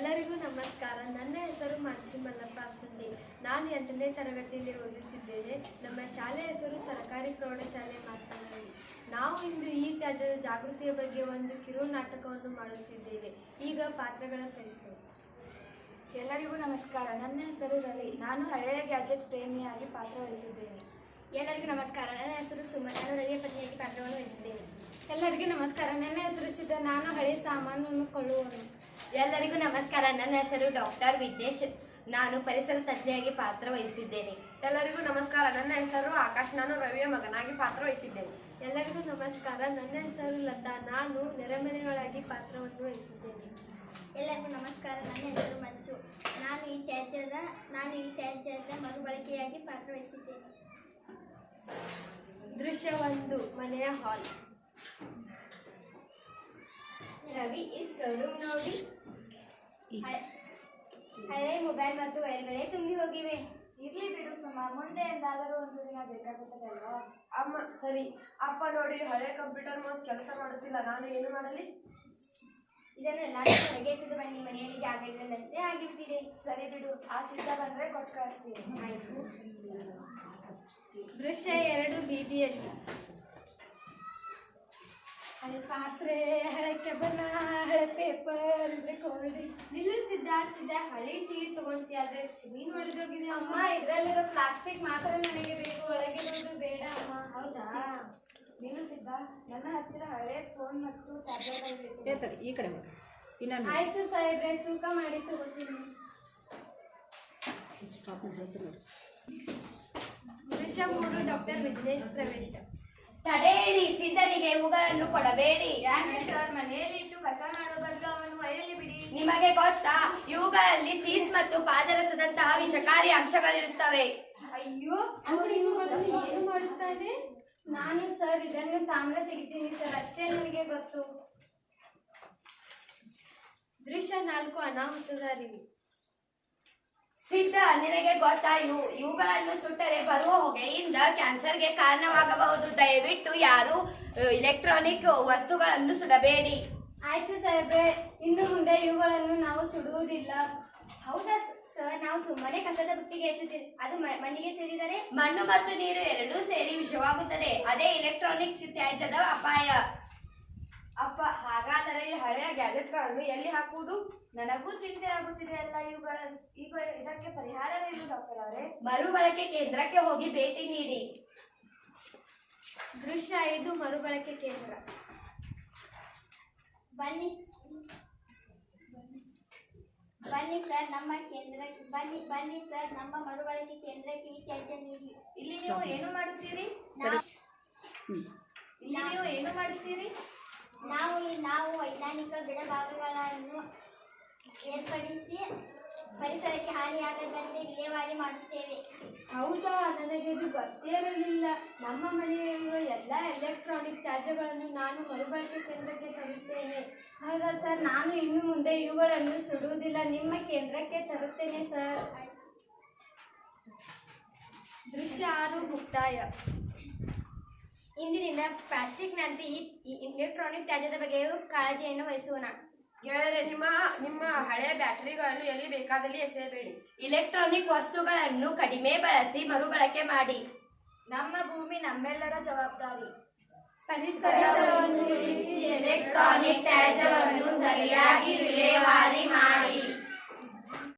ಎಲ್ಲರಿಗೂ ನಮಸ್ಕಾರ. ನನ್ನ ಹೆಸರು ಮಾನ್ಸಿ ಮಲ್ಲಪ್ಪ ಸುಂಡಿ. ನಾನು 8ನೇ ತರಗತಿಯಲ್ಲಿ ಓದುತ್ತಿದ್ದೇನೆ. ನಮ್ಮ ಶಾಲೆಯ ಹೆಸರು ಸರ್ಕಾರಿ ಪ್ರೌಢಶಾಲೆ ಮಾಸ್ತನಹಳ್ಳಿ. ನಾವು ಇಂದು ಈ ತ್ಯಾಜ್ಯದ ಜಾಗೃತಿಯ ಬಗ್ಗೆ ಒಂದು ಕಿರು ನಾಟಕವನ್ನು ಮಾಡುತ್ತಿದ್ದೇವೆ. ಈಗ ಪಾತ್ರಗಳ ಪರಿಚಯ. ಎಲ್ಲರಿಗೂ ನಮಸ್ಕಾರ. ನನ್ನ ಹೆಸರು ರವಿ. ನಾನು ಹಳೆಯ ಗ್ಯಾಜೆಟ್ ಪ್ರೇಮಿಯಾಗಿ ಪಾತ್ರವಹಿಸಿದ್ದೇನೆ. ಎಲ್ಲರಿಗೂ ನಮಸ್ಕಾರ. ನನ್ನ ಹೆಸರು ಸುಮನ್. ನಾನು ರವಿಯ ಪತ್ನಿಯಾಗಿ ಪಾತ್ರವನ್ನು ವಹಿಸಿದ್ದೇನೆ. ಎಲ್ಲರಿಗೂ ನಮಸ್ಕಾರ. ನನ್ನ ಹೆಸರು ಸಿದ್ಧ. ನಾನು ಹಳೆ ಸಾಮಾನನ್ನು ಕೊಳ್ಳುವನು. ಎಲ್ಲರಿಗೂ ನಮಸ್ಕಾರ. ನನ್ನ ಹೆಸರು ಡಾಕ್ಟರ್ ವಿದ್ಯೇಶ್. ನಾನು ಪರಿಸರ ತಜ್ಞೆಯಾಗಿ ಪಾತ್ರ ವಹಿಸಿದ್ದೇನೆ. ಎಲ್ಲರಿಗೂ ನಮಸ್ಕಾರ. ನನ್ನ ಹೆಸರು ಆಕಾಶ್. ನಾನು ರವಿಯ ಮಗನಾಗಿ ಪಾತ್ರ ವಹಿಸಿದ್ದೇನೆ. ಎಲ್ಲರಿಗೂ ನಮಸ್ಕಾರ. ನನ್ನ ಹೆಸರು ಲತಾ. ನಾನು ನೆರೆಮನೆಗಳಾಗಿ ಪಾತ್ರವನ್ನು ವಹಿಸಿದ್ದೇನೆ. ಎಲ್ಲರಿಗೂ ನಮಸ್ಕಾರ. ನನ್ನ ಹೆಸರು ಮಂಜು. ನಾನು ಈ ತ್ಯಾಜ್ಯದ ಮರುಬಳಕೆಯಾಗಿ ಪಾತ್ರವಹಿಸಿದ್ದೇನೆ. ದೃಶ್ಯ 1, ಮನೆಯ ಹಾಲ್. ರವಿ ಈ ಸ್ಟೋರ್ ರೂಮ್ ನೋಡಿ. ಹಳೆ ಮೊಬೈಲ್ ಮತ್ತು ವೈರ್ಗಳೇ ತುಂಬಿ ಹೋಗಿವೆ. ಇರ್ಲಿ ಬಿಡು ಸುಮ, ಮುಂದೆ ಎಂದಾದರೂ ಒಂದು ದಿನ ಬೇಕಾಗುತ್ತದೆ ಅಲ್ವಾ? ಅಮ್ಮ ಸರಿ. ಅಪ್ಪ ನೋಡಿ, ಹಳೆ ಕಂಪ್ಯೂಟರ್ ಮೌಸ್ ಕೆಲಸ ಮಾಡುತ್ತಿಲ್ಲ. ನಾನು ಏನು ಮಾಡಲಿ? ಇದನ್ನು ಎಲ್ಲಾದರೂ ಹೊರಗೆ ಎಸೆದು ಬನ್ನಿ. ಮನೆಯಲ್ಲಿ ಜಾಗ ಇಲ್ಲದಂತೆ ಆಗಿಬಿಟ್ಟಿದೆ. ಸರಿ ಬಿಡು, ಆ ಸಿದ್ಧ ಬಂದ್ರೆ ಕೊಟ್ಟು ಕಳಿಸ್ತೀನಿ. ಆಯ್ತು. ದೃಶ್ಯ 2, ಬೀದಿಯಲ್ಲಿ. ಹಳೆ ಪಾತ್ರೆ, ಹಳೆ ಕೆಬನ, ಹಳೆ ಪೇಪರ್, ರೆಕಾರ್ಡಿ. ನಿಲ್ಲಿಸಿದ್ದ ಹಳಿ ಟಿವಿ ತಗೊಂತಿ, ಆದ್ರೆ ಸ್ಕ್ರೀನ್ ಹೊಡೆದೋಗಿದೆ. ಅಮ್ಮ, ಇದ್ರಲ್ಲಿರೋ ಪ್ಲಾಸ್ಟಿಕ್ ಮಾತ್ರ ನನಗೆ ಬೇಕು, ಒಳಗಿರೋದು ಬೇಡ ಅಮ್ಮ. ಹೌದಾ? ನಿಲ್ಲಿಸಿದ್ದ ನನ್ನ ಹತ್ತಿರ ಹಳೆ ಫೋನ್ ಮತ್ತು ಚಾರ್ಜರ್ ಬೇಕು. ಈ ಕಡೆ ಆಯ್ತು ಸಾಹೇಬ್ರೆ, ತೂಕ ಮಾಡಿ ತಗೋತೀನಿ. ದೃಶ್ಯ 3, ಡಾಕ್ಟರ್ ವಿಘ್ನೇಶ್ ಪ್ರವೇಶ. ತಡೆಯಿರಿ, ಸಿದ್ಧನಿಗೆ ಇವುಗಳನ್ನು ಕೊಡಬೇಡಿ. ಯಾಕೆ ಸರ್? ಮನೆಯಲ್ಲಿ ಇಟ್ಟು ಕಸ ಮಾಡೋ ಬದಲು ಅವನು ವೈರಲ್ಲಿ ಬಿಡಿ. ನಿಮಗೆ ಗೊತ್ತಾ, ಇವುಗಳಲ್ಲಿ ಸೀಸ್ ಮತ್ತು ಪಾದರಸದಂತಹ ವಿಷಕಾರಿ ಅಂಶಗಳಿರುತ್ತವೆ. ಅಯ್ಯೋ, ಅವನು ಇವುಗಳನ್ನು ಏನು ಮಾಡುತ್ತಾನೆ? ನಾನು ಸರ್ ಇದನ್ನು ತಾಮ್ರ ತೆಗಿತೀನಿ ಸರ್, ಅಷ್ಟೇ ನನಗೆ ಗೊತ್ತು. ದೃಶ್ಯ 4, ಅನಾಹುತದ ಅರಿವು. ಸಿದ್ಧ, ನಿನಗೆ ಗೊತ್ತಾ, ಇವುಗಳನ್ನು ಸುಟ್ಟರೆ ಬರುವ ಹೊಗೆಯಿಂದ ಕ್ಯಾನ್ಸರ್ಗೆ ಕಾರಣವಾಗಬಹುದು. ದಯವಿಟ್ಟು ಯಾರು ಇಲೆಕ್ಟ್ರಾನಿಕ್ ವಸ್ತುಗಳನ್ನು ಸುಡಬೇಡಿ. ಆಯ್ತು ಸಾಹೇಬ್ರೆ, ಇನ್ನು ಮುಂದೆ ಇವುಗಳನ್ನು ನಾವು ಸುಡುವುದಿಲ್ಲ. ಹೌದಾ ಸರ್? ನಾವು ಸುಮ್ಮನೆ ಕಸದ ಬುಟ್ಟಿಗೆ ಎಸೆಯುತ್ತೇವೆ. ಅದು ಮಣ್ಣಿಗೆ ಸೇರಿದರೆ ಮಣ್ಣು ಮತ್ತು ನೀರು ಎರಡೂ ಸೇರಿ ವಿಷವಾಗುತ್ತದೆ. ಅದೇ ಇಲೆಕ್ಟ್ರಾನಿಕ್ ತ್ಯಾಜ್ಯದ ಅಪಾಯ. ಅಪ್ಪ, ಹಾಗಾದರೆ ಈ ಹಳೆಯ ಗ್ಯಾಜೆಟ್ಗಳನ್ನು ಎಲ್ಲಿ ಹಾಕುವುದು? ನನಗೂ ಚಿಂತೆ ಆಗುತ್ತಿದೆ ಅಲ್ಲ. ಈಗ ಇದಕ್ಕೆ ಪರಿಹಾರವೇನು ಡಾಕ್ಟರ್ ಅವರೇ? ಮರುಬಳಕೆ ಕೇಂದ್ರಕ್ಕೆ ಹೋಗಿ ಭೇಟಿ ನೀಡಿ. ದೃಶ್ಯ 5, ಮರುಬಳಕೆ ಕೇಂದ್ರ. ಬನ್ನಿ ಸರ್, ಬನ್ನಿ ಸರ್, ನಮ್ಮ ಮರುಬಳಕೆ ಕೇಂದ್ರಕ್ಕೆ ಈ ತ್ಯಾಜ್ಯ ನೀಡಿ. ಇಲ್ಲಿ ನೀವು ಏನು ಮಾಡುತ್ತೀರಿ? ನಾವು ವೈಜ್ಞಾನಿಕ ಬಿಡಭಾಗಗಳನ್ನು ಏರ್ಪಡಿಸಿ ಪರಿಸರಕ್ಕೆ ಹಾನಿಯಾಗದಂತೆ ವಿಲೇವಾರಿ ಮಾಡುತ್ತೇವೆ. ಹೌದಾ? ನನಗೆ ಇದು ಗೊತ್ತೇ ಇರಲಿಲ್ಲ. ನಮ್ಮ ಮನೆಯಲ್ಲಿರುವ ಎಲ್ಲ ಎಲೆಕ್ಟ್ರಾನಿಕ್ ತ್ಯಾಜ್ಯಗಳನ್ನು ನಾನು ಮರುಬಳಕೆ ಕೇಂದ್ರಕ್ಕೆ ತರುತ್ತೇನೆ. ಹೌದಾ ಸರ್? ನಾನು ಇನ್ನು ಮುಂದೆ ಇವುಗಳನ್ನು ಸುಡುವುದಿಲ್ಲ, ನಿಮ್ಮ ಕೇಂದ್ರಕ್ಕೆ ತರುತ್ತೇನೆ ಸರ್. ದೃಶ್ಯ 6, ಮುಕ್ತಾಯ. ಇಂದಿನಿಂದ ಪ್ಲಾಸ್ಟಿಕ್ನಂತೆ ಈ ಇಲೆಕ್ಟ್ರಾನಿಕ್ ತ್ಯಾಜ್ಯದ ಬಗ್ಗೆಯೂ ಕಾಳಜಿಯನ್ನು ವಹಿಸೋಣ. ಗೆಳೆಯರೆ, ನಿಮ್ಮ ಹಳೆಯ ಬ್ಯಾಟರಿಗಳನ್ನು ಎಲ್ಲಿ ಬೇಕಾದಲ್ಲಿ ಎಸೆಯಬೇಡಿ. ಇಲೆಕ್ಟ್ರಾನಿಕ್ ವಸ್ತುಗಳನ್ನು ಕಡಿಮೆ ಬಳಸಿ ಮರುಬಳಕೆ ಮಾಡಿ. ನಮ್ಮ ಭೂಮಿ ನಮ್ಮೆಲ್ಲರ ಜವಾಬ್ದಾರಿ. ಪರಿಸರವನ್ನು ಉಳಿಸಿ, ಎಲೆಕ್ಟ್ರಾನಿಕ್ ತ್ಯಾಜ್ಯವನ್ನು ಸರಿಯಾಗಿ